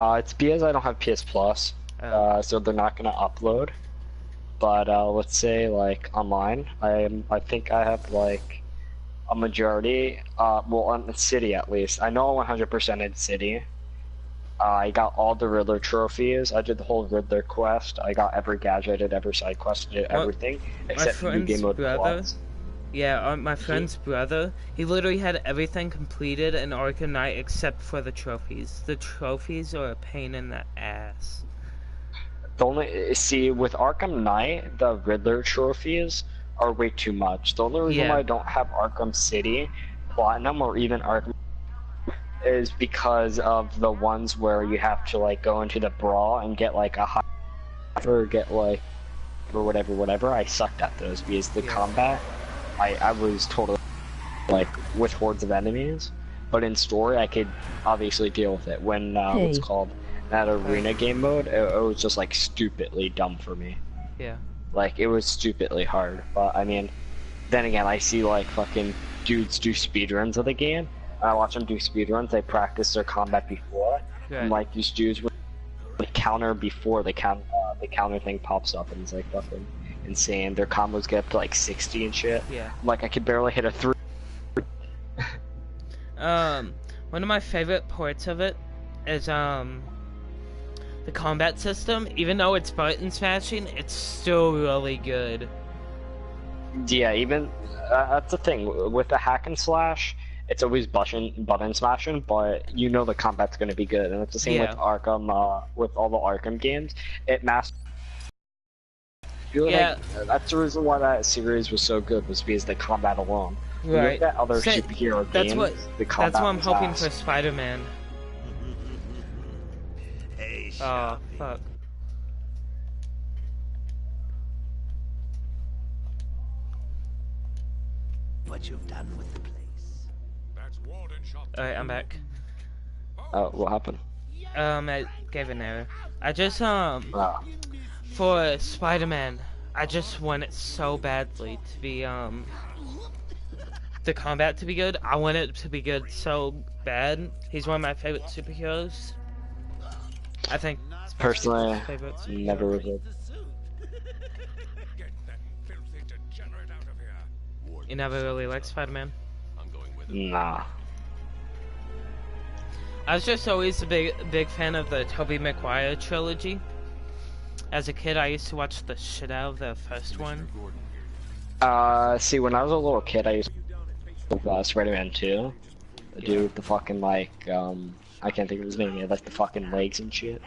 It's because I don't have PS Plus, Oh. so they're not gonna upload. But let's say like online, I think I have like a majority. Well, on the city at least. I know 100% in city. I got all the Riddler trophies. I did the whole Riddler quest. I got every gadget, I did every side quest, I did What? everything My except New friend's Game Mode brother. Plus. Yeah, my friend's brother. He literally had everything completed in Arkham Knight except for the trophies. The trophies are a pain in the ass. The only see with Arkham Knight, the Riddler trophies are way too much. The only reason why Yeah. I don't have Arkham City Platinum or even Arkham is because of the ones where you have to like go into the brawl and get like a high or get like or whatever. I sucked at those because the Yeah. combat, I was totally like with hordes of enemies, but in story I could obviously deal with it. When what's called that arena game mode, it was just like stupidly dumb for me. Yeah. Like it was stupidly hard. But I mean, then again, I see like fucking dudes do speedruns of the game. I watch them do speedruns. They practice their combat before, Right. and like these dudes would like, counter before the counter thing pops up, and it's like fucking insane. Their combos get up to like 60 and shit. Yeah. Like I could barely hit a 3. One of my favorite parts of it is the combat system. Even though it's button smashing, it's still really good. Yeah, even that's the thing with the hack and slash. It's always button smashing, but you know the combat's gonna be good, and it's the same with Arkham. With all the Arkham games, it masters. Yeah. Like, that's the reason why that series was so good, was because the combat alone. Right. That other superhero games, the combat. That's what I'm hoping ass. for Spider-Man. Hey, Oh, fuck. what you've done with the place. Alright, I'm back. What happened? I gave an error. I just, Ah. for Spider-Man, I just want it so badly to be, the combat to be good. I want it to be good so bad. He's one of my favorite superheroes. I think Personally, favorites. never was it. You never really liked Spider-Man? Nah. I was just always a big fan of the Tobey Maguire trilogy. As a kid, I used to watch the shit out of the first one. See, when I was a little kid, I used to Spider-Man 2. The dude with the fucking like, I can't think of his name. He had like the fucking legs and shit.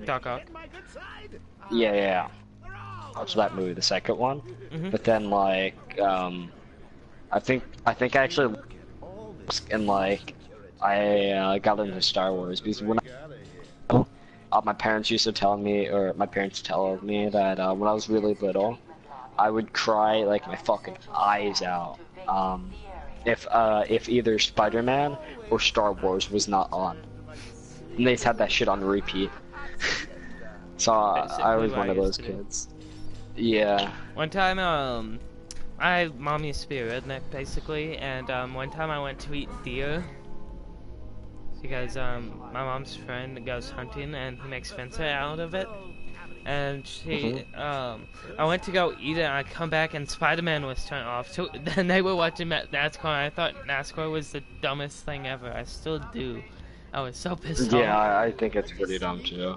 Doc Ock. Yeah. Watch that movie, the second one. But then like, I think I actually, and like, I got into Star Wars because when my parents used to tell me, or my parents tell me that when I was really little, I would cry like my fucking eyes out if either Spider-Man or Star Wars was not on. And they just had that shit on repeat. So I was one of those kids. Yeah. One time, mom used to be a redneck basically, and one time I went to eat deer because my mom's friend goes hunting and he makes fence out of it. And I went to go eat it, and I come back and Spider-Man was turned off. So then they were watching NASCAR, and I thought NASCAR was the dumbest thing ever. I still do. I was so pissed off. Yeah, I think it's pretty dumb too.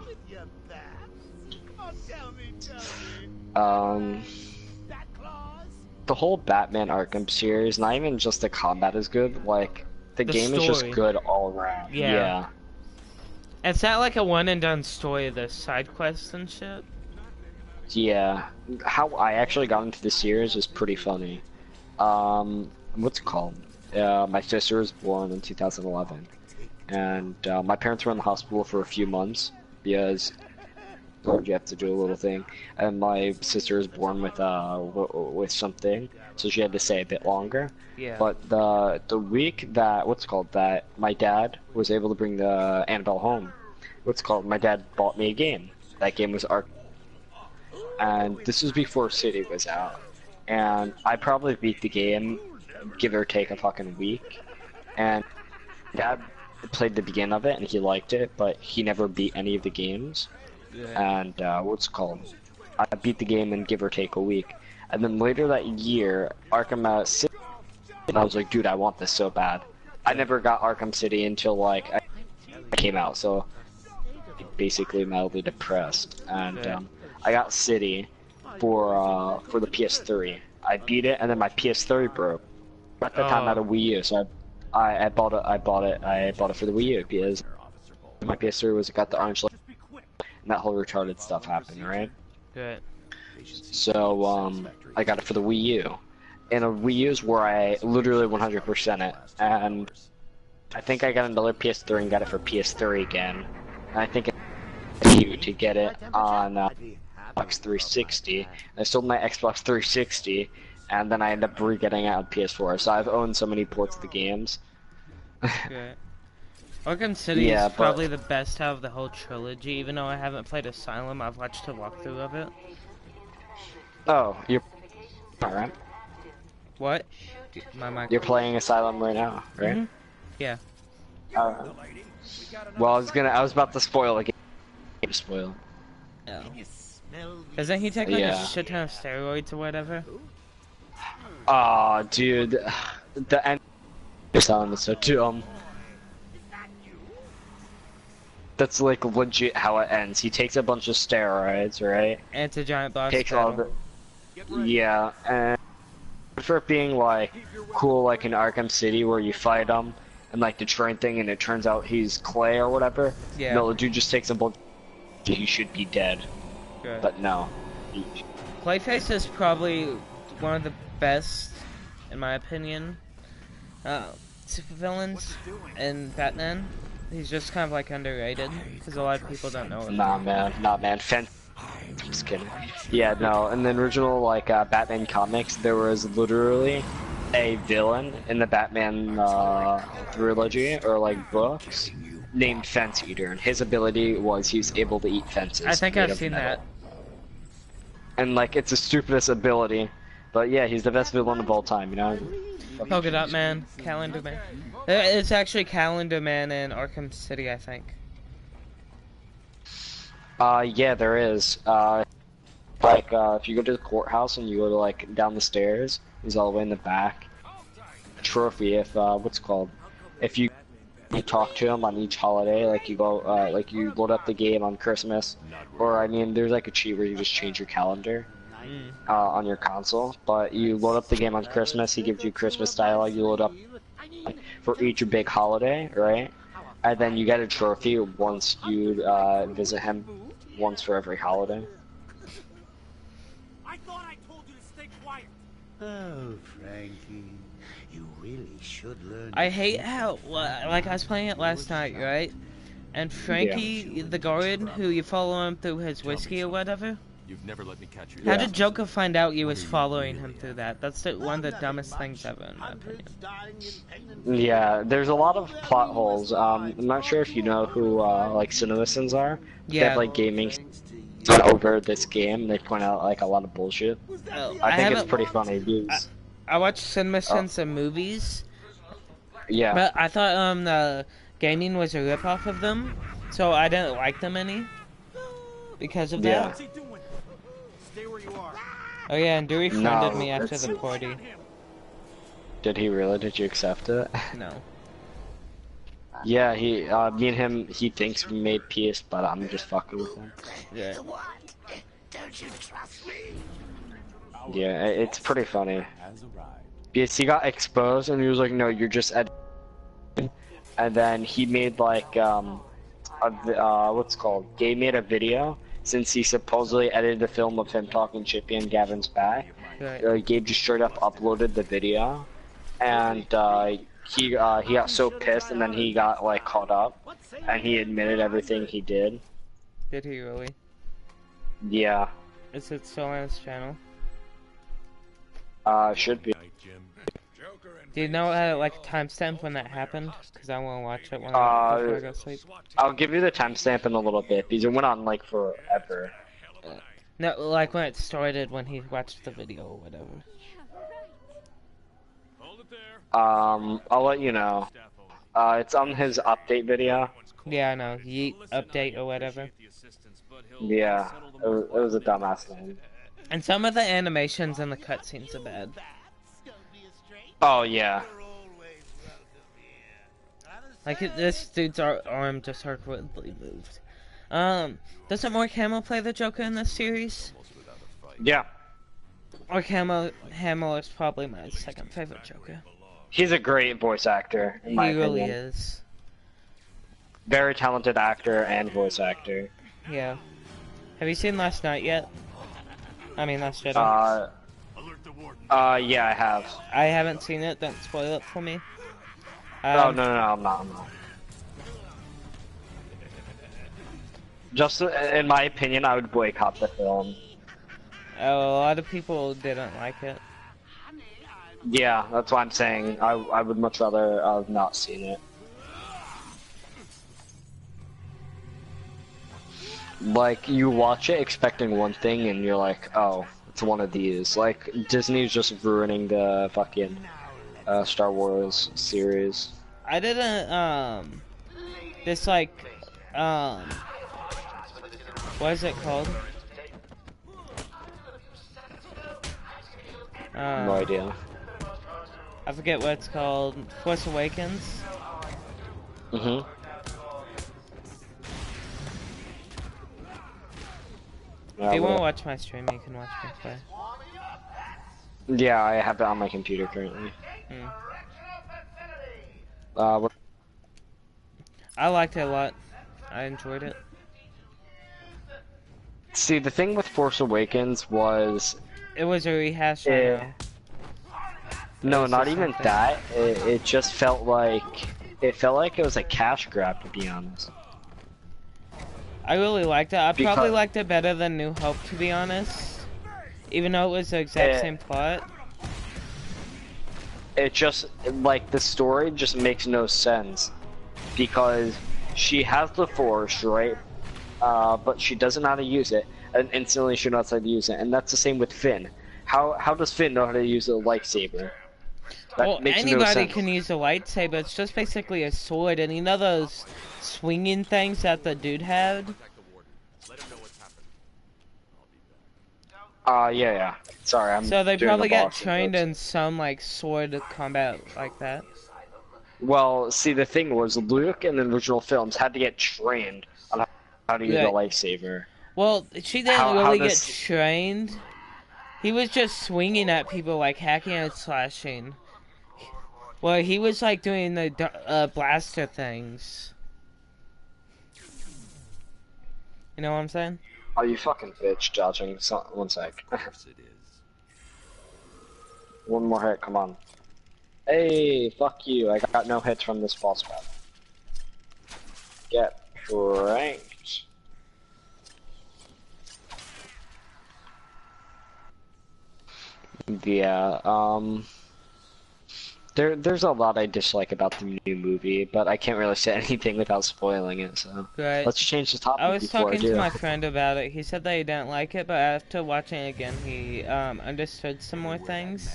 The whole Batman Arkham series, not even just the combat is good, like the game is just good all around. Yeah. It's not like a one and done story, the side quests and shit. Yeah. How I actually got into the series is pretty funny. What's it called? My sister was born in 2011, and my parents were in the hospital for a few months because you have to do a little thing, and my sister was born with something, so she had to stay a bit longer. Yeah. But the week that that my dad was able to bring the Annabelle home, my dad bought me a game. That game was Arkham, and this was before City was out, and I probably beat the game, give or take a fucking week, and Dad played the beginning of it and he liked it, but he never beat any of the games. And what's it called? I beat the game in give or take a week. And then later that year, Arkham City, and I was like, dude, I want this so bad. I never got Arkham City until like I came out, so basically mildly depressed. And I got City for the PS3. I beat it, and then my PS3 broke. At the time, I had a Wii U, so I bought it for the Wii U because my PS3 got the orange light, and that whole retarded stuff happened, right? Good. So I got it for the Wii U, and a Wii U is where I literally 100% it, and I think I got another PS3 and got it for PS3 again. And I think it's to get it on Xbox 360. I sold my Xbox 360, and then I ended up re-getting it on PS4. So I've owned so many ports of the games. Good. Arkham City is probably the best out of the whole trilogy. Even though I haven't played Asylum, I've watched a walkthrough of it. Oh, you're alright. What? My mic. You're playing Asylum right now, right? Mm-hmm. Yeah. Well, I was about to spoil a game. Spoil. Oh. Doesn't he take like a shit ton of steroids or whatever? Aw, dude, the end of Asylum is so dumb. That's like legit how it ends. He takes a bunch of steroids, right? And it's a giant boss Takes battle. all of it. Yeah, and for it being like cool, like in Arkham City where you fight him and like the train thing, and it turns out he's Clay or whatever. Yeah. No, the dude just takes a bunch. He should be dead. Good. But no. Clayface is probably one of the best, in my opinion, supervillains in Batman. He's just kind of like underrated because a lot of people don't know him. Nah, man. I'm just kidding. Yeah, no. In the original like Batman comics, there was literally a villain in the Batman trilogy or like books named Fence Eater, and his ability was he's able to eat fences. I think I've seen that. And like it's the stupidest ability, but yeah, he's the best villain of all time, you know. Polka Dot Man, Calendar Man. It's actually Calendar Man in Arkham City, I think. Yeah, there is. If you go to the courthouse and you go to like down the stairs, he's all the way in the back. Trophy, if what's it called? If you talk to him on each holiday, like you go, like you load up the game on Christmas, or I mean, there's like a cheat where you just change your calendar on your console. But you load up the game on Christmas, he gives you Christmas dialogue. You load up for each big holiday, right? And then you get a trophy once you visit him once for every holiday. I thought I told you to stay quiet. Oh, Frankie, you really should learn. I hate how, like, I was playing it last night, right? And Frankie, the guard, who you follow him through his whiskey or whatever. You've never let me catch you. How did Joker find out you was following him through that? That's one of the dumbest things ever, in my opinion. Yeah, there's a lot of plot holes. I'm not sure if you know who like CinemaSins are. They have like gaming over this game. They point out like a lot of bullshit. I think it's pretty funny. Because I watched CinemaSins in movies. Yeah. But I thought the gaming was a ripoff of them, so I didn't like them any because of that. Stay where you are. Oh yeah, and Dewey friended me after the party. Did he really? Did you accept it? No. Yeah, me and him, he thinks we made peace, but I'm just fucking with him. Yeah. What? Don't you trust me? Yeah, it's pretty funny. Because he got exposed and he was like, no, you're just editing. And then he made like, what's it called? Gabe made a video since he supposedly edited a film of him talking Chippy and Gavin's back. Right. Gabe just straight up uploaded the video. And he got so pissed, and then he got like caught up, and he admitted everything he did. Did he really? Yeah. Is it still on his channel? Should be. Do you know like timestamp when that happened? Because I want to watch it when before I go to sleep. I'll give you the timestamp in a little bit because it went on like forever. No, like when it started, when he watched the video or whatever. I'll let you know. It's on his update video. Yeah, I know. Yeet update or whatever. Yeah, it was a dumbass name. And some of the animations and the cutscenes are bad. Oh yeah. Like this dude's arm just awkwardly moved. Doesn't Mark Hamill play the Joker in this series? Yeah. Mark Hamill is probably my second favorite Joker. He's a great voice actor, in my He really opinion. is. Very talented actor and voice actor. Yeah. Have you seen Last Night yet? I mean, Last Jedi. Yeah, I have. I haven't seen it. Don't spoil it for me. Oh no, I'm not. Just in my opinion, I would boycott the film. Oh, a lot of people didn't like it. Yeah, that's why I'm saying I would much rather have not seen it. Like, you watch it expecting one thing and you're like, oh, it's one of these. Like, Disney's just ruining the fucking Star Wars series. I didn't, this, like, what is it called? No idea. I forget what it's called. Force Awakens? Mm-hmm. If you want to watch my stream, you can watch me play. Yeah, I have it on my computer currently. What? I liked it a lot. I enjoyed it. See, the thing with Force Awakens was... It was a rehash. I know. No, not even that. It just felt like... It felt like it was a cash grab, to be honest. I really liked it. I probably liked it better than New Hope, to be honest. Even though it was the exact same plot. It just, like, the story just makes no sense. Because she has the Force, right? But she doesn't know how to use it. And instantly she knows how to use it. And that's the same with Finn. How does Finn know how to use a lightsaber? Well, anybody can use a lightsaber. It's just basically a sword. And you know those swinging things that the dude had? Yeah. Sorry, I'm So they doing probably the got Boston trained jokes. in some, like, sword combat like that. Well, see, the thing was, Luke in the original films had to get trained on how to use a lightsaber. Well, she didn't really get trained. He was just swinging at people, like, hacking and slashing. Well, he was, like, doing the blaster things. You know what I'm saying? Oh, you fucking bitch, dodging. One sec. One more hit, come on. Hey, fuck you. I got no hits from this boss battle. Get pranked. Yeah, there's a lot I dislike about the new movie, but I can't really say anything without spoiling it, so Right. let's change the topic I was before talking I do. to my friend about it. He said that he didn't like it, but after watching it again, he understood some more things.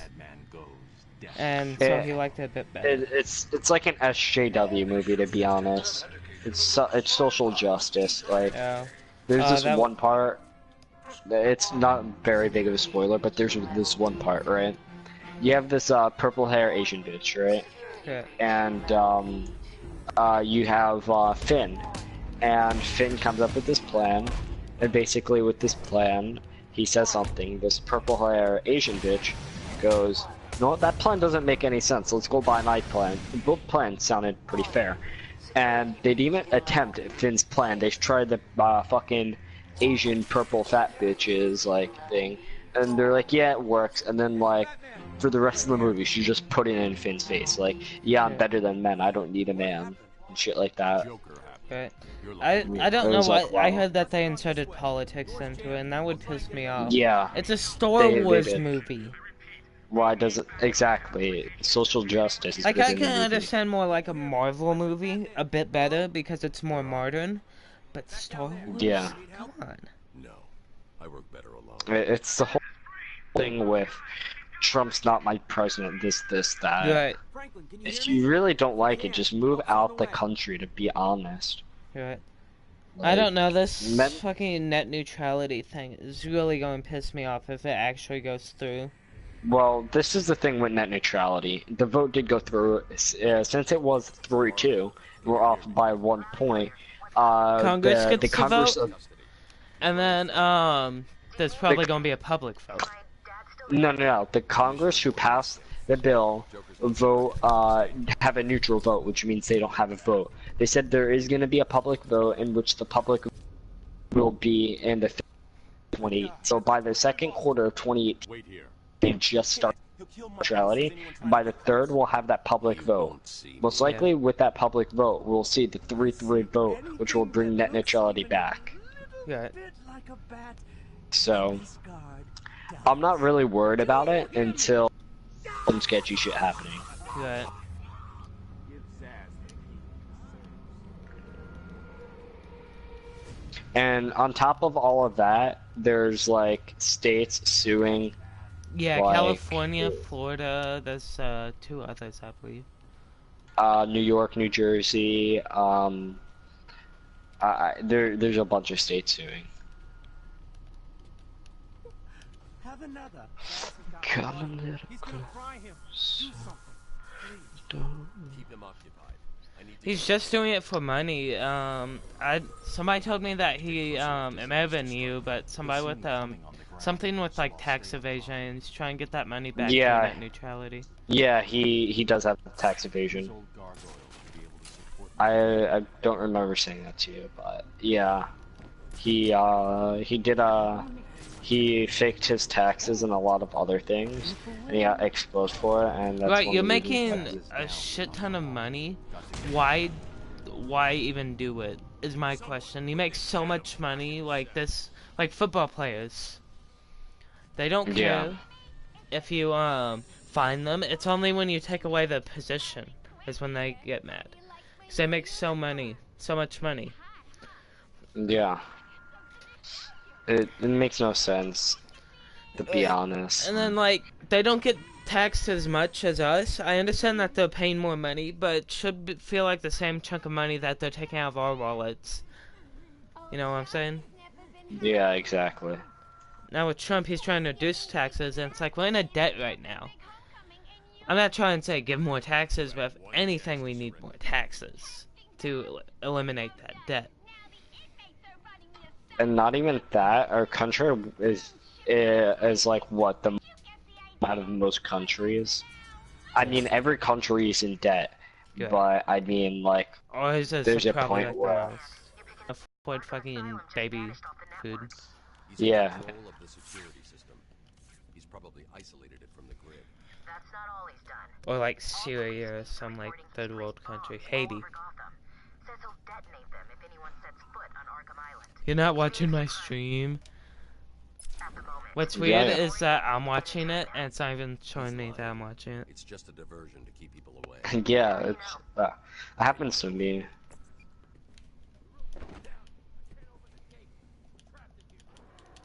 And so he liked it a bit better. It's like an SJW movie, to be honest. It's social justice. Like, there's this one part. It's not very big of a spoiler, but there's this one part, right? You have this purple hair Asian bitch, right? Yeah. And you have Finn, and Finn comes up with this plan, and basically with this plan, he says something. This purple hair Asian bitch goes, "You know what? That plan doesn't make any sense. Let's go by my plan." Both plans sounded pretty fair, and they didn't even attempt Finn's plan. They tried the fucking Asian purple fat bitches like thing, and they're like, "Yeah, it works." And then like, for the rest of the movie, she just put it in Finn's face, like, "Yeah, I'm better than men. I don't need a man," and shit like that. Right. I don't know what I heard that they inserted politics into it, and that would piss me off. Yeah. It's a Star Wars movie. Why does it exactly social justice? Like, I can understand more like a Marvel movie a bit better because it's more modern, but Star Wars. Yeah. Come on. No, I work better alone. It's the whole thing with Trump's not my president, this, that. Right. Franklin, can you If hear me? you really don't like it, just move out the country, to be honest. Right. Like, I don't know, this men- fucking net neutrality thing is really going to piss me off if it actually goes through. Well, this is the thing with net neutrality. The vote did go through, since it was 3-2, we're off by 1 point. Congress the gets to Congress vote? And then, there's probably going to be a public vote. No. The Congress who passed the bill vote, have a neutral vote, which means they don't have a vote. They said there is going to be a public vote in which the public will be in the 20. So by the second quarter of 2018, they just start neutrality. And by the third, we'll have that public vote. Most likely, with that public vote, we'll see the 3-3 vote, which will bring net neutrality back. Right. So, I'm not really worried about it until some sketchy shit happening. Right. And on top of all of that, there's like states suing. Yeah, like, California, Florida, there's 2 others, I believe. New York, New Jersey. There's a bunch of states suing. Have another. Come a little He's gonna fry him. Do something. Keep him occupied. I need to He's just doing it for money. Somebody told me that he, it may have been you, but somebody with, something with, like, tax evasion. He's trying to get that money back Yeah. to net neutrality. Yeah, he does have tax evasion. I don't remember saying that to you, but yeah, he faked his taxes and a lot of other things, and he got exposed for it. And that's Right, one you're of the reasons making a shit ton of money. Why even do it? Is my question. You make so much money, like this, like football players. They don't care if you find them. It's only when you take away the position is when they get mad. 'Cause they make so much money. Yeah. It makes no sense, to be honest. And then, like, they don't get taxed as much as us. I understand that they're paying more money, but it should feel like the same chunk of money that they're taking out of our wallets. You know what I'm saying? Yeah, exactly. Now with Trump, he's trying to reduce taxes, and it's like, we're in a debt right now. I'm not trying to say give more taxes, but if anything, we need more taxes to eliminate that debt. And not even that, our country is like what the out of most countries. I mean, every country is in debt, Yeah. but I mean, like, Or is it there's a probably point like where, afford fucking baby food? He's in Yeah. control of the security system. He's probably isolated it from the grid. That's not all he's done. Or like Syria or some like third world country. Haiti. Over Gotham. Says he'll detonate them if anyone sets foot on Arkham Island. You're not watching my stream. At the moment. What's weird Yeah. is that I'm watching it and it's not even showing me that I'm watching it. It's just a diversion to keep people away. yeah, it's it happens to me.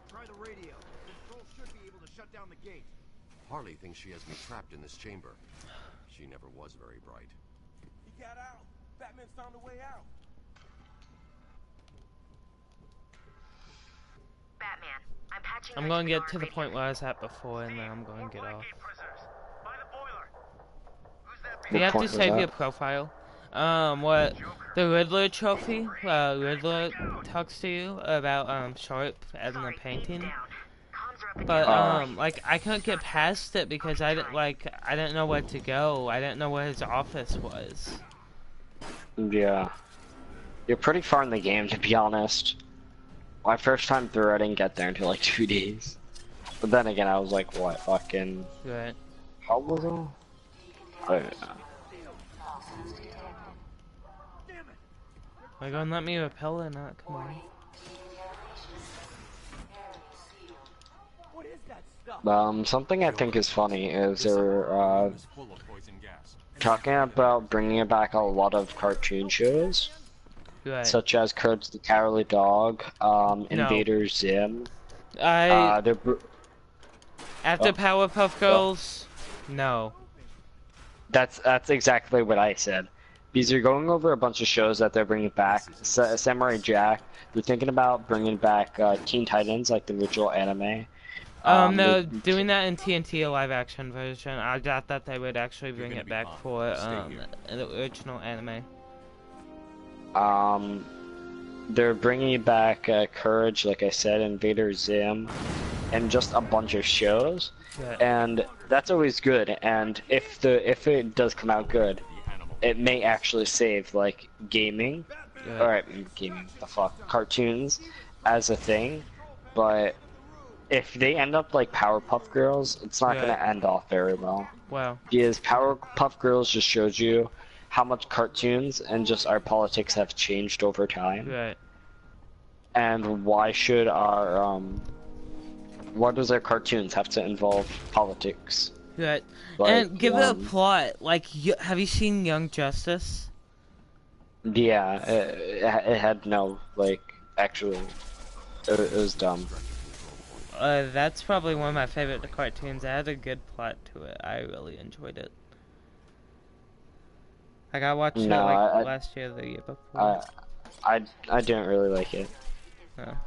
Try the radio. Control should be able to shut down the gate. Harley thinks she has me trapped in this chamber. She never was very bright. He got out. Batman found a way out. Batman, I'm patching. I'm going to get to the point where I was at before and then I'm going to get off. Do you have to point was save that? your profile? What? The Riddler trophy? Riddler talks to you about, Sharp and the painting? But, like, I couldn't get past it because I didn't know where to go. I didn't know where his office was. Yeah. You're pretty far in the game, to be honest. My first time through, I didn't get there until like 2 days. But then again, I was like, what, fucking... Right. How was it? I don't know. Are you gonna let me repel or not? Come on. What is that stuff? Something I think is funny is they're, Full of poison gas. talking about bringing back a lot of cartoon shows, Right. such as Courage the Cowardly Dog, Invader Zim. I... After Powerpuff Girls, no. That's exactly what I said. Because you're going over a bunch of shows that they're bringing back. Samurai Jack. They're thinking about bringing back Teen Titans, like the original anime. No, doing that in TNT, a live-action version. I doubt that they would actually bring it back for the original anime. They're bringing back Courage, like I said, Invader Zim, and just a bunch of shows. Yeah. And that's always good. And if it does come out good, it may actually save like gaming, or gaming, the fuck, cartoons as a thing. But if they end up like Powerpuff Girls, it's not gonna end off very well. Wow. Because Powerpuff Girls just shows you how much cartoons and just our politics have changed over time. Right. And why should why does our cartoons have to involve politics? Right. Like, and give it a plot. Like, have you seen Young Justice? Yeah, it had no, like, actually, it was dumb. That's probably one of my favorite cartoons. It had a good plot to it. I really enjoyed it. Like, I watched it like last year or the year before. I didn't really like it. No.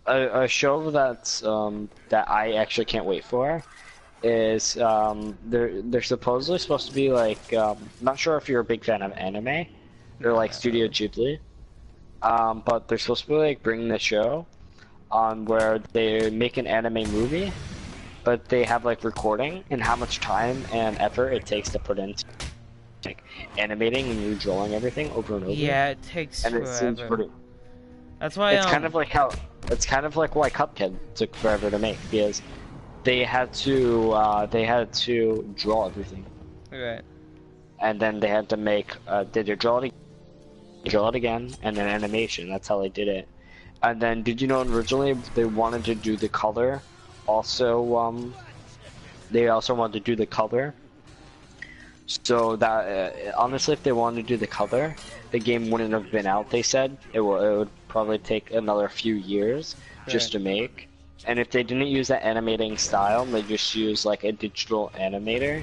A show that's that I actually can't wait for is they're supposedly supposed to be like not sure if you're a big fan of anime. They're like Studio Ghibli, but they're supposed to be like bringing the show on where they make an anime movie, but they have like recording and how much time and effort it takes to put into like animating and redrawing everything over and over. Yeah, it takes forever. It seems pretty. That's why it's kind of like how it's kind of like why Cuphead took forever to make, because they had to draw everything. Right. And then they had to make did you draw it again, and then animation. That's how they did it. And then did you know originally they wanted to do the color? Also, they also wanted to do the color. So that honestly, if they wanted to do the color, the game wouldn't have been out. They said it would probably take another few years just to make. And if they didn't use that animating style, they just used like a digital animator.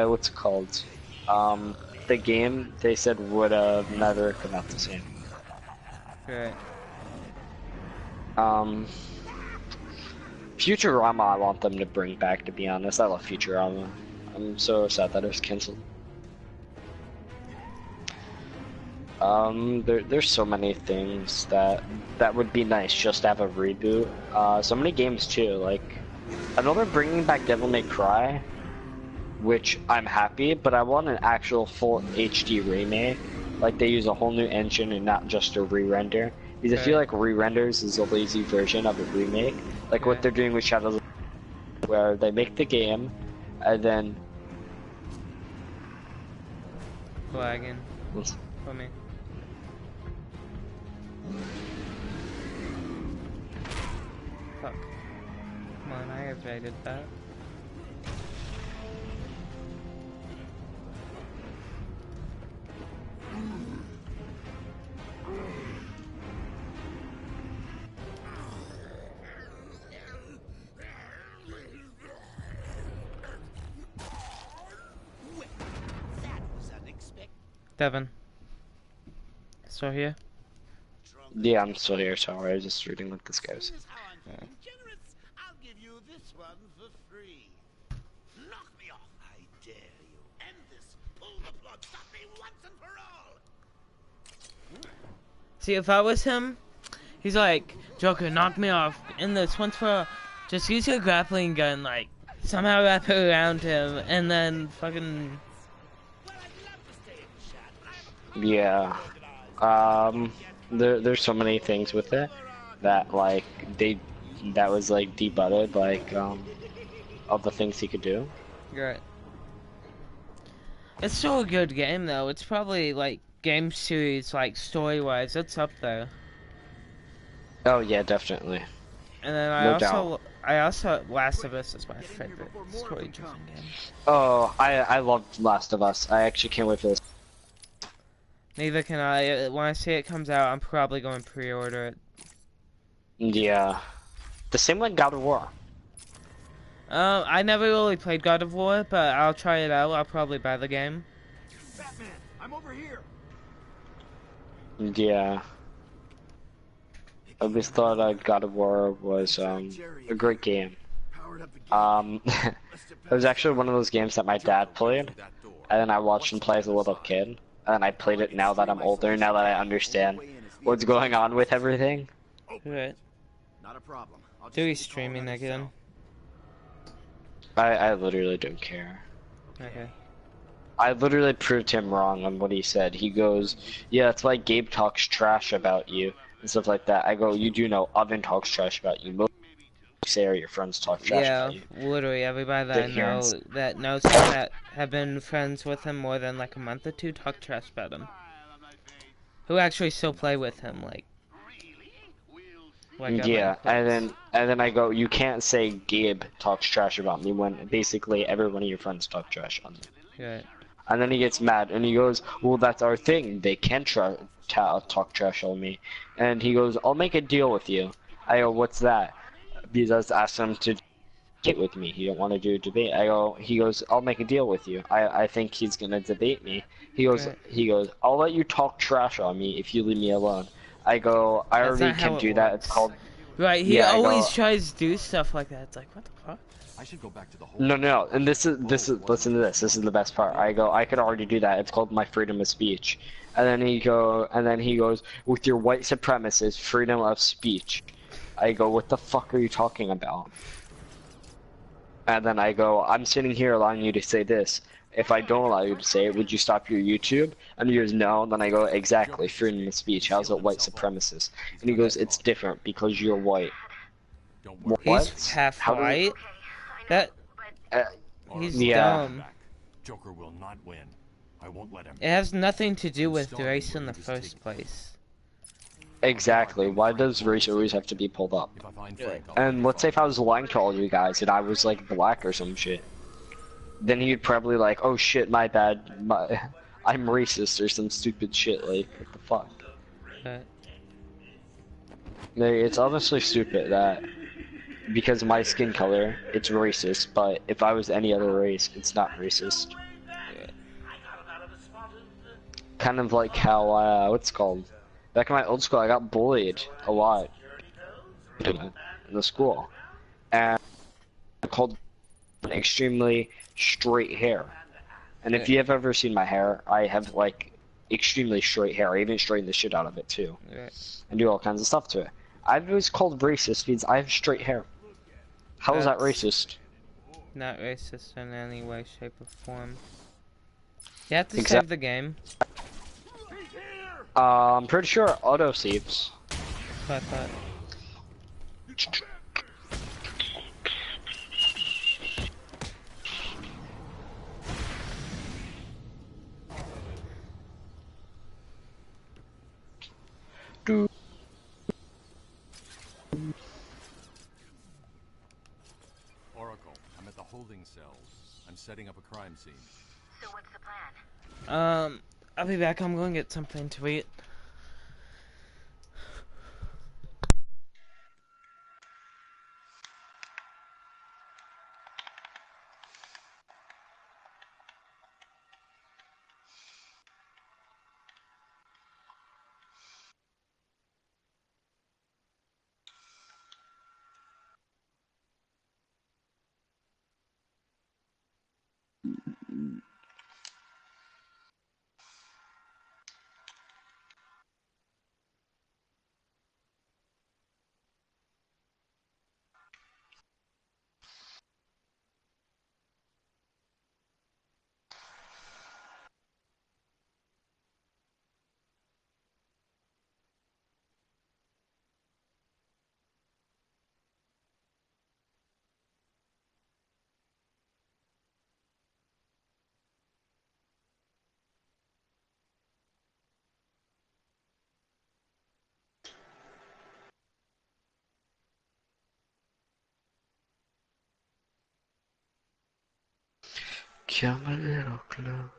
What's it called? The game they said would have never come out the same. Right. Futurama, I want them to bring back. To be honest, I love Futurama. I'm so sad that it was cancelled. There's so many things that would be nice just to have a reboot. So many games too. Like, I know they're bringing back Devil May Cry, which I'm happy, but I want an actual full HD remake. Like they use a whole new engine and not just a re-render. Because I feel like re-renders is a lazy version of a remake. Like what they're doing with Shadows, where they make the game and then lagging for me. Fuck. Come on, I evaded that. Devin. Still here? yeah, I'm still here. Sorry, I was just reading what this goes. I'll give you this one for free. Knock me off, I dare you. End this. Pull the plug. Stop me once and for all. See, if I was him, he's like, Joker, knock me off. In this once for all. Just use your grappling gun, like, somehow wrap it around him, and then fucking... Yeah. There's so many things with it that like that was like debudded, like of the things he could do. Right. It's still a good game though. It's probably like game series, like story wise, it's up there. Oh yeah, definitely. And then I also Last of Us is my favorite story driven game. Oh, I loved Last of Us. I actually can't wait for this. Neither can I. When I see it comes out, I'm probably going to pre-order it. Yeah. The same like God of War. I never really played God of War, but I'll try it out. I'll probably buy the game. Batman, I'm over here. Yeah. I always thought God of War was a great game. Powered up again. It was actually one of those games that my dad played, and then I watched him play as a little kid, and I played it now that I'm older, now that I understand what's going on with everything. Right. Not a problem. I'll just Do we need to call streaming another again? cell. I literally don't care. Okay. I literally proved him wrong on what he said. He goes, yeah, it's like Gabe talks trash about you, and stuff like that. I go, you do know Oven talks trash about you. Most say your friends talk trash Yeah, about you. literally everybody that Sit I here and know that knows him that have been friends with him more than like a month or two talk trash about him. Who actually still play with him, like at my Yeah, place. and then I go, you can't say Gabe talks trash about me when basically every one of your friends talk trash on me. Right. And then he gets mad and he goes, well, that's our thing. They can talk trash on me. And he goes, I'll make a deal with you. I go, what's that? Because I asked him to debate with me. He don't want to do a debate. He goes, I'll make a deal with you. I think he's gonna debate me. Right. He goes, I'll let you talk trash on me if you leave me alone. I go, I That's already not how can it do that. It's works. called, Right, he yeah, I always go, tries to do stuff like that. It's like, what the fuck? I should go back to the whole. no, and listen to this. This is the best part. I go, I could already do that. It's called my freedom of speech. And then he goes, with your white supremacist freedom of speech. I go, what the fuck are you talking about? And then I go, I'm sitting here allowing you to say this. If I don't allow you to say it, would you stop your YouTube? And he goes, no. And then I go, exactly, freedom of speech. How's it white supremacist? And he goes, it's different because you're white. Don't worry. He's What? half How do we- white. That Uh, he's Yeah. dumb. Joker will not win. I won't let him. It has nothing to do with race in the first place. Exactly. Why does race always have to be pulled up? If I find Frank, I'll And let's say if I was lying to all you guys and I was like black or some shit, then he'd probably like, oh shit, my bad, I'm racist or some stupid shit. Like, what the fuck? Right. Like, it's honestly stupid that because of my skin color, it's racist. But if I was any other race, it's not racist. Kind of like how what's it called? Back in my old school, I got bullied a lot in the school, and I called extremely straight hair. And if you have ever seen my hair, I have like extremely straight hair. I even straighten the shit out of it too, and do all kinds of stuff to it. I was called racist because I have straight hair. How is that That's racist? Not racist in any way, shape, or form. You have to Exact- save the game. I'm pretty sure auto saves. That's what I thought. Oracle, I'm at the holding cells. I'm setting up a crime scene. So what's the plan? I'll be back. I'm going to get something to eat. Come a little closer.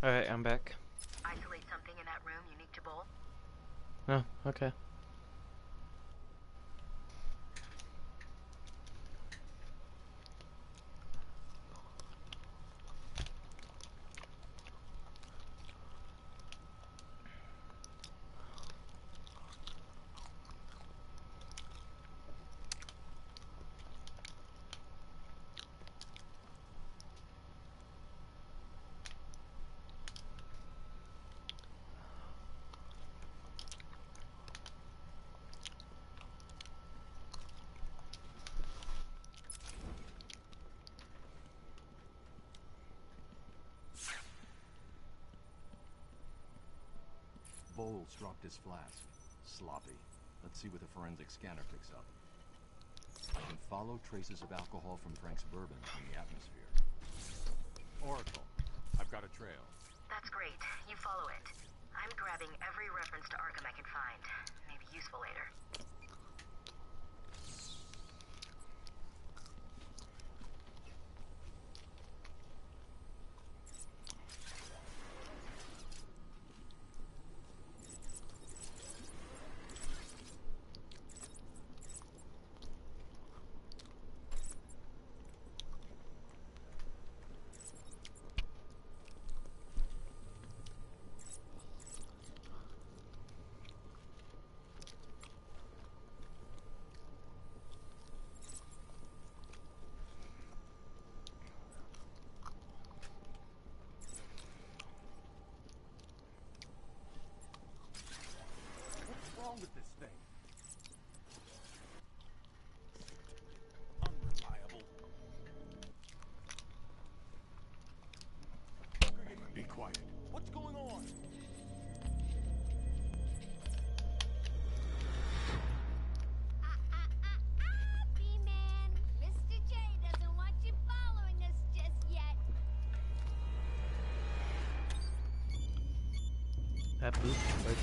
Alright, I'm back. Isolate something in that room unique to Bull. Oh, okay. Bowles dropped his flask. Sloppy. Let's see what the forensic scanner picks up. I can follow traces of alcohol from Frank's bourbon in the atmosphere. Oracle, I've got a trail. That's great. You follow it. I'm grabbing every reference to Arkham I can find. Maybe useful later. What's wrong with this thing? Unreliable. Be quiet. What's going on? B-Man, Mr. J doesn't want you following us just yet. That boot worked.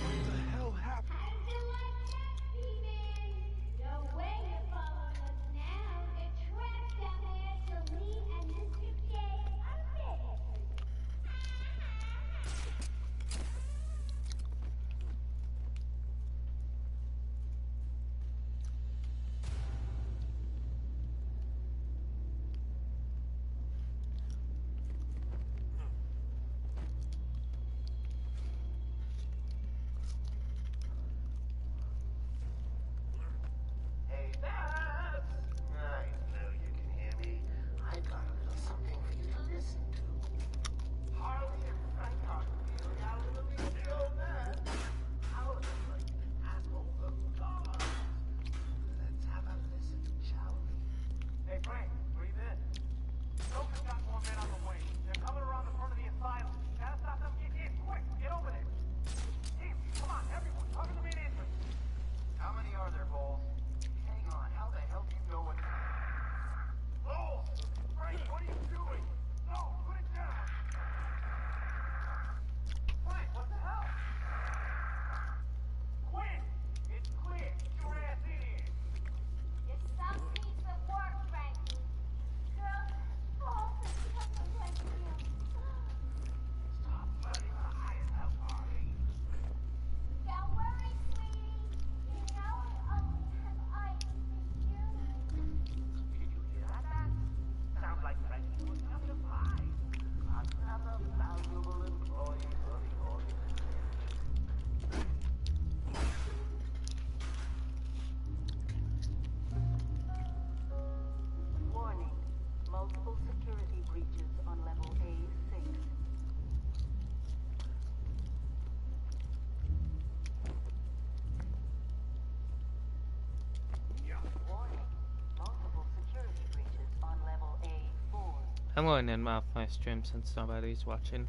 What the hell happened? How's it like that, B-Man? No way you're following us now. You're trapped down there till me and Mr. J are finished. Hey, Babs! I know you can hear me. I got a little something for you to listen to. Harley and Frank Hartfield got a little video of that. How it looks like apples of God. Let's have a listen, shall we? Hey, Frank, breathe in. Joker's got more men on the way. They're coming around the front of the asylum. Gotta stop them. Get in, quick. Get over there. Team, come on, everyone. Cover the main entrance. How many are there, Bowles? Hang on. How the hell do you know what... Bowles! Frank, what are you doing? No, put it down. Frank, what the hell? Quinn! It's clear. Get your ass in here. It's some piece of work, Frankie. Girls, false and something like you. Stop flirting with a high party. Don't worry, sweetie. You know I always have eyes for you. Did you hear that? Sounds like Frankie was having a pie. Another valuable employee for the organization. Warning. Multiple security breaches on level A6. Warning. Multiple security breaches on level A4. I'm going in off my stream since nobody's watching.